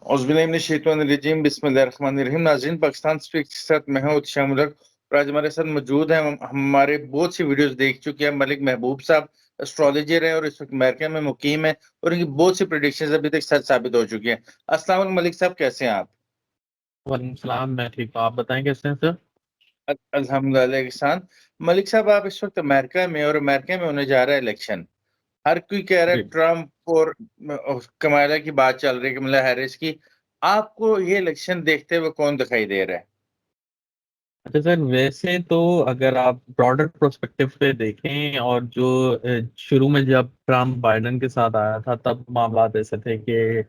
औज़ुबिल्लाहिमिनश्शैतानिर्रजीम बिस्मिल्लाहिर्रहमानिर्रहीम। नाज़रीन, पाकिस्तान स्पीक के साथ मैं हूं उत्शाह मुल्क और आज हमारे साथ मौजूद हैं। हमारे बहुत सी वीडियोस देख चुके हैं मलिक महबूब साहब। एस्ट्रोलॉजर हैं और इस वक्त अमेरिका में मुकीम है और इनकी बहुत सी प्रेडिक्शंस अभी तक सच साबित हो चुकी हैं। अस्सलाम वालेकुम मलिक साहब, कैसे हैं आप? वालेकुम सलाम। मैं ठीक हूँ। आप बताएं कैसे हैं सर? अल्हम्दुलिल्लाह एहसान। मलिक साहब, आप इस वक्त अमेरिका में और अमेरिका में होने जा रहा है इलेक्शन। हर कोई कह रहा है जी। ट्रम्प और कमाला की बात चल रही है, कमला हैरिस की। आपको ये इलेक्शन देखते हुए कौन दिखाई दे रहा है? अच्छा सर, वैसे तो अगर आप ब्रॉडर प्रोस्पेक्टिव पे देखें और जो शुरू में जब ट्रम्प बाइडेन के साथ आया था तब मामलात ऐसे थे कि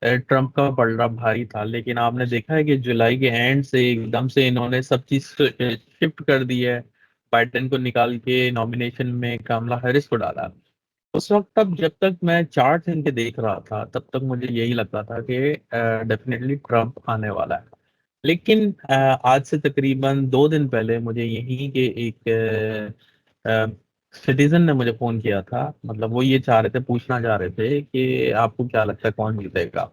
ट्रम्प का पलड़ा भारी था, लेकिन आपने देखा है कि जुलाई के एंड से एकदम से इन्होंने सब चीज शिफ्ट कर दी है। बाइडेन को निकाल के नॉमिनेशन में कमला हैरिस को डाला। उस वक्त तब जब तक मैं चार्ट इनके देख रहा था तब तक मुझे यही लगता था कि डेफिनेटली ट्रम्प आने वाला है। लेकिन आज से तकरीबन 2 दिन पहले मुझे यहीं के एक सिटीजन ने मुझे फोन किया था। मतलब वो ये चाह रहे थे, पूछना चाह रहे थे कि आपको क्या लगता है कौन जीतेगा।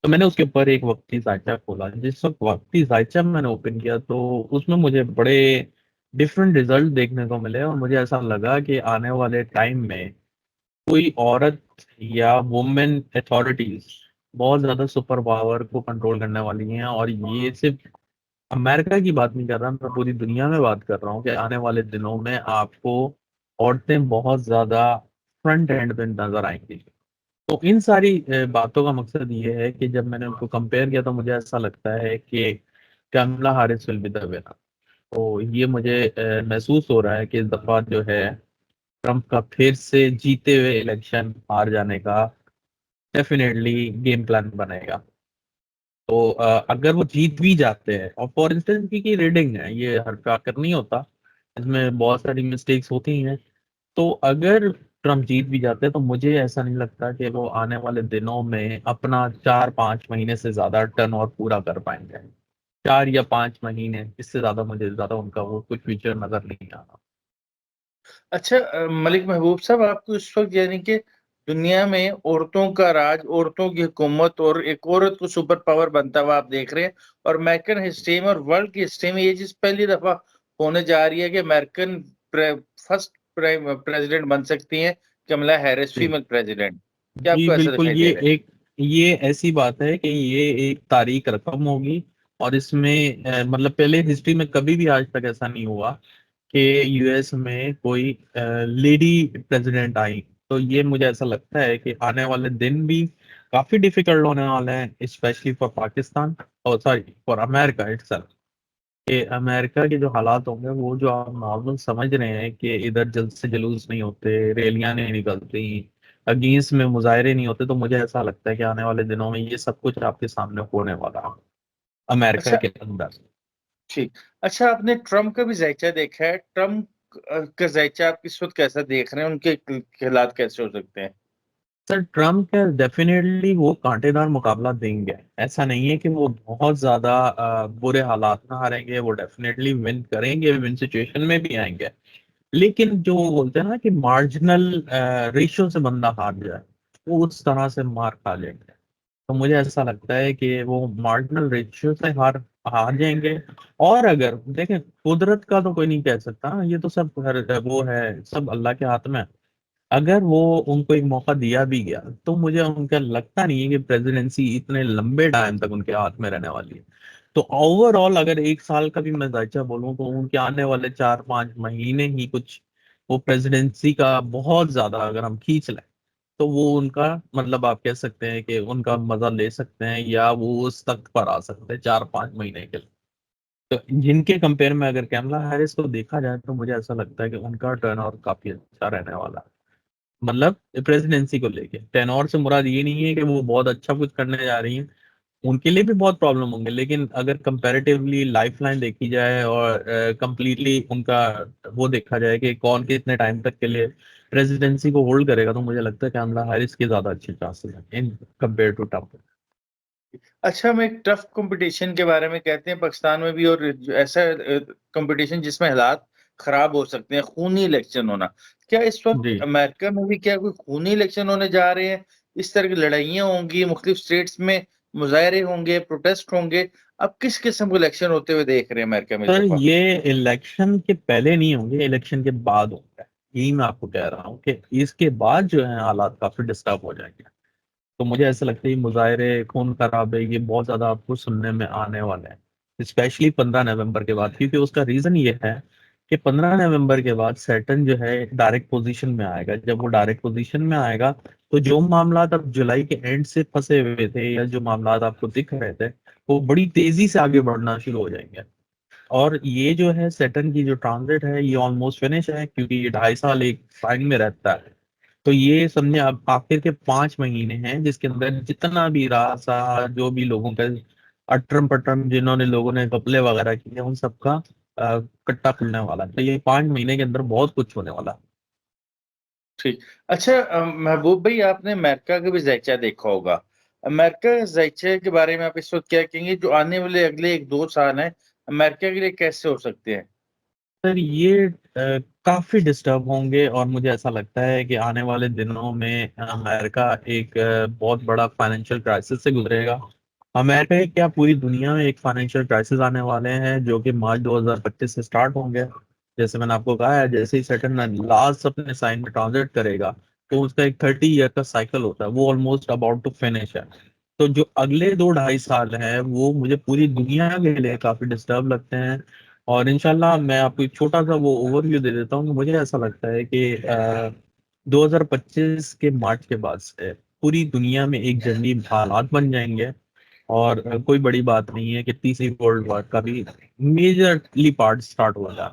तो मैंने उसके ऊपर एक वक्ती जायचा खोला। जिस वक्त वक्ती जायचा मैंने ओपन किया तो उसमें मुझे बड़े डिफरेंट रिजल्ट देखने को मिले और मुझे ऐसा लगा कि आने वाले टाइम में कोई औरत या वुमेन अथॉरिटीज बहुत ज्यादा सुपर पावर को कंट्रोल करने वाली हैं। और ये सिर्फ अमेरिका की बात नहीं कर रहा, मैं पूरी दुनिया में बात कर रहा हूँ कि आने वाले दिनों में आपको औरतें बहुत ज्यादा फ्रंट एंड पे नजर आएंगी। तो इन सारी बातों का मकसद ये है कि जब मैंने उनको कंपेयर किया तो मुझे ऐसा लगता है कि Kamala Harris will be the winner. तो ये मुझे महसूस हो रहा है कि इस दफा जो है ट्रम्प का फिर से जीते हुए इलेक्शन हार जाने का डेफिनेटली गेम प्लान बनेगा। तो अगर वो जीत भी जाते हैं, और फॉर इंस्टेंस की रीडिंग है, ये हर आकर नहीं होता, इसमें बहुत सारी मिस्टेक्स होती हैं। तो अगर ट्रम्प जीत भी जाते हैं तो मुझे ऐसा नहीं लगता कि वो आने वाले दिनों में अपना 4-5 महीने से ज्यादा टर्न और पूरा कर पाएंगे। 4 या 5 महीने, इससे ज्यादा मुझे ज्यादा उनका वो कुछ फ्यूचर नजर नहीं आ रहा। अच्छा, मलिक महबूब साहब, आपको इस वक्त यानी कि दुनिया में औरतों का राज, औरतों की हुकूमत और एक औरत को सुपर पावर बनता हुआ आप देख रहे हैं। और अमेरिकन हिस्ट्री में और वर्ल्ड की हिस्ट्री में ये चीज पहली दफा होने जा रही है कि अमेरिकन फर्स्ट प्रेसिडेंट बन सकती हैं कमला हैरिस, जी। Female president. क्या जी आपको ऐसा बिल्कुल। दिखाई दे रहा है? ये ऐसी बात है कि ये एक तारीख रकम होगी। और इसमें मतलब पहले हिस्ट्री में कभी भी आज तक ऐसा नहीं हुआ कि यूएस में कोई लेडी प्रेसिडेंट आई। तो ये मुझे ऐसा लगता है कि आने वाले दिन भी काफी डिफिकल्ट होने वाले हैं, स्पेशली फॉर पाकिस्तान, और सॉरी फॉर अमेरिका इटसेल्फ। कि अमेरिका के जो हालात होंगे वो जो आप नॉर्मल समझ रहे हैं कि इधर जल्द से जुलूस नहीं होते, रैलियां नहीं निकलती, अगेंस्ट में मुजाहरे नहीं होते, तो मुझे ऐसा लगता है कि आने वाले दिनों में ये सब कुछ आपके सामने होने वाला है अमेरिका अच्छा, के अंदर। ठीक। अच्छा, आपने ट्रम्प का भी जायचा देखा है? ट्रम्प का जायचा आप इस वक्त कैसा देख रहे हैं? उनके हालात कैसे हो सकते हैं? सर, ट्रम्प का डेफिनेटली वो कांटेदार मुकाबला देंगे। ऐसा नहीं है कि वो बहुत ज्यादा बुरे हालात में हारेंगे, वो डेफिनेटली विन करेंगे, विन सिचुएशन में भी आएंगे। लेकिन जो वो बोलते हैं ना कि मार्जिनल रेशियो से बंदा हार जाए, वो उस तरह से मार खा लेंगे। तो मुझे ऐसा लगता है कि वो मार्जिनल रेशियो से हार हार जाएंगे। और अगर देखें, कुदरत का तो कोई नहीं कह सकता, ये तो सब वो है, सब अल्लाह के हाथ में है। अगर वो उनको एक मौका दिया भी गया तो मुझे उनका लगता नहीं है कि प्रेसिडेंसी इतने लंबे टाइम तक उनके हाथ में रहने वाली है। तो ओवरऑल अगर 1 साल का भी मैं दायचा बोलूं तो उनके आने वाले 4-5 महीने ही कुछ, वो प्रेसिडेंसी का बहुत ज्यादा अगर हम खींच लें तो वो उनका, मतलब आप कह सकते हैं कि उनका मजा ले सकते हैं, या वो उस तक पर आ सकते हैं 4-5 महीने के लिए। तो जिनके कंपेयर में अगर कैमला हैरिस को देखा जाए तो मुझे ऐसा लगता है कि उनका टर्न और काफी अच्छा रहने वाला है। मतलब प्रेसिडेंसी को लेके टेनोर से मुराद ये नहीं है कि वो बहुत अच्छा कुछ करने जा रही हैं, उनके लिए भी बहुत प्रॉब्लम होंगे, लेकिन अगर कंपैरेटिवली लाइफलाइन देखी जाए और कंप्लीटली उनका वो देखा जाए कि कौन कितने टाइम तक के लिए प्रेसिडेंसी को होल्ड करेगा, तो मुझे लगता है कि कमला हैरिस के ज्यादा अच्छे चांसेस हैं इन कंपेयर टू ट्रम्प। अच्छा, हम एक टफ कंपटीशन के बारे में कहते हैं पाकिस्तान में भी, और ऐसा कंपटीशन जिसमें हालात खराब हो सकते हैं, खूनी इलेक्शन होना। क्या इस वक्त जी। अमेरिका में भी क्या कोई खूनी इलेक्शन होने जा रहे हैं? इस तरह की लड़ाइयाँ होंगी मुख्तलिफ स्टेट्स में? मुजाहरे होंगे, प्रोटेस्ट होंगे? अब किस किस्म के इलेक्शन होते हुए देख रहे हैं अमेरिका में इस सर दफा? ये इलेक्शन के पहले नहीं होंगे, इलेक्शन के बाद होंगे। यही मैं आपको कह रहा हूँ कि इसके बाद जो है हालात काफी डिस्टर्ब हो जाएंगे। तो मुझे ऐसा लगता है ये मुजाहरे, खून खराबे, ये बहुत ज्यादा आपको सुनने में आने वाले हैं, स्पेशली 15 नवंबर के बाद। क्योंकि उसका रीजन ये है कि 15 नवंबर के बाद सैटर्न जो है डायरेक्ट पोजीशन में आएगा। जब वो डायरेक्ट पोजीशन में आएगा तो जो मामला अब जुलाई के एंड से फंसे हुए थे, या जो मामला आपको दिख रहे थे, वो बड़ी तेजी से आगे बढ़ना शुरू हो जाएंगे। और ये जो है सैटर्न की जो ट्रांजिट है, ये ऑलमोस्ट फिनिश है, क्योंकि ये 2.5 साल एक साइन में रहता है। तो ये समझे अब आखिर के 5 महीने हैं, जिसके अंदर जितना भी रासा, जो भी लोगों का अटरम पटरम, जिन्होंने लोगों ने घपले वगैरह किए, उन सबका कट्टा खुलने वाला है। तो ये 5 महीने के अंदर बहुत कुछ होने वाला है। ठीक। अच्छा, महबूब भाई, आपने अमेरिका का भी ज़ायचा देखा होगा। अमेरिका के ज़ायचे के बारे में आप इस वक़्त क्या कहेंगे? जो आने वाले अगले 1-2 साल हैं, अमेरिका के लिए कैसे हो सकते हैं? सर ये काफी डिस्टर्ब होंगे, और मुझे ऐसा लगता है कि आने वाले दिनों में अमेरिका एक बहुत बड़ा फाइनेंशियल क्राइसिस से गुजरेगा। अमेरिका ही क्या, पूरी दुनिया में एक फाइनेंशियल क्राइसिस आने वाले हैं, जो कि मार्च 2025 से स्टार्ट होंगे। जैसे मैंने आपको कहा है, जैसे ही सेटल लास्ट अपने साइन में ट्रांजिट करेगा, तो उसका एक 30 ईयर का साइकिल होता है, वो ऑलमोस्ट अबाउट टू फिनिश है। तो जो अगले 2-2.5 साल हैं, वो मुझे पूरी दुनिया के लिए काफी डिस्टर्ब लगते हैं। और इंशाल्लाह मैं आपको एक छोटा सा वो ओवरव्यू दे देता हूँ। मुझे ऐसा लगता है कि 2025 के मार्च के बाद से पूरी दुनिया में एक जंगी हालात बन जाएंगे। और कोई बड़ी बात नहीं है कि तीसरी वर्ल्ड वॉर का भी मेजरली पार्ट स्टार्ट हो जाए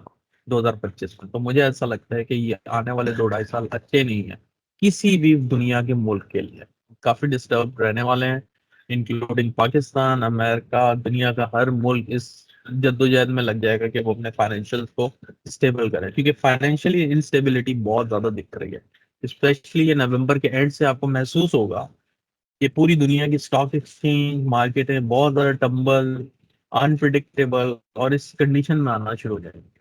2025 में। तो मुझे ऐसा लगता है कि ये आने वाले 2-2.5 साल अच्छे नहीं है किसी भी दुनिया के मुल्क के लिए। काफी डिस्टर्ब रहने वाले हैं, इंक्लूडिंग पाकिस्तान, अमेरिका, दुनिया का हर मुल्क इस जद्दोजहद में लग जाएगा कि वो अपने फाइनेंशियल को स्टेबल करें, क्योंकि फाइनेंशियली इंस्टेबिलिटी बहुत ज्यादा दिख रही है। स्पेशली ये नवंबर के एंड से आपको महसूस होगा कि पूरी दुनिया की स्टॉक एक्सचेंज मार्केटें बहुत ज्यादा टम्बल, अनप्रिडिक्टेबल और इस कंडीशन में आना शुरू हो जाएंगे।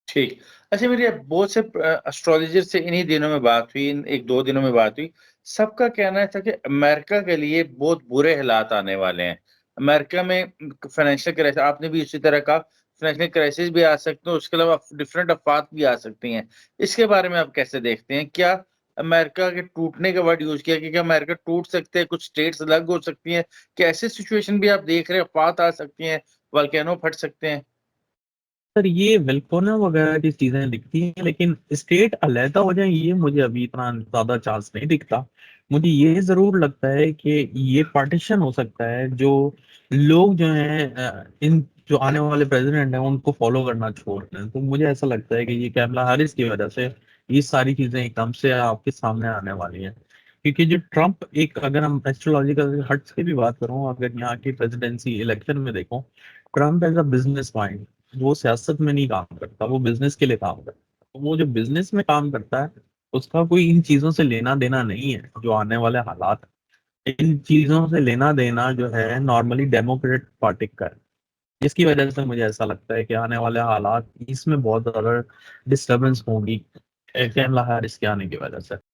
ठीक। अच्छा, मेरी अब बहुत से एस्ट्रोलॉजर से इन्हीं दिनों में बात हुई, इन 1-2 दिनों में बात हुई। सबका कहना था कि अमेरिका के लिए बहुत बुरे हालात आने वाले हैं। अमेरिका में फाइनेंशियल क्राइसिस, आपने भी उसी तरह कहा, फाइनेंशियल क्राइसिस भी आ सकते हैं, उसके अलावा डिफरेंट आफ़ात भी आ सकती हैं। इसके बारे में आप कैसे देखते हैं? क्या अमेरिका के टूटने का वर्ड यूज़ किया कि क्या अमेरिका टूट सकते हैं, कुछ स्टेट्स अलग हो सकती हैं? क्या ऐसी सिचुएशन भी आप देख रहे हैं, आफ़ात आ सकती हैं, वोल्केनो फट सकते हैं? सर ये वेलकोना वगैरह की चीजें दिखती हैं, लेकिन स्टेट अलहदा हो जाए, ये मुझे अभी इतना ज्यादा चांस नहीं दिखता। मुझे ये जरूर लगता है कि ये पार्टीशन हो सकता है, जो लोग जो हैं इन जो आने वाले प्रेसिडेंट हैं उनको फॉलो करना छोड़ रहे हैं। तो मुझे ऐसा लगता है कि ये कैमला हैरिस की वजह से ये सारी चीजें एकदम से आपके सामने आने वाली हैं। क्योंकि जो ट्रम्प, एक अगर हम एस्ट्रोलॉजिकल हट से भी बात करूं, अगर यहाँ की प्रेसिडेंसी इलेक्शन में देखो, Trump as a business mind, वो सियासत में नहीं काम करता, वो बिजनेस के लिए काम करता है। तो वो जो बिजनेस में काम करता है, उसका कोई इन चीजों से लेना देना नहीं है। जो आने वाले हालात हैं, इन चीजों से लेना देना जो है नॉर्मली डेमोक्रेट पार्टी का है। जिसकी वजह से मुझे ऐसा लगता है कि आने वाले हालात इसमें बहुत ज्यादा डिस्टरबेंस होंगी कैमला हैरिस के आने की वजह से।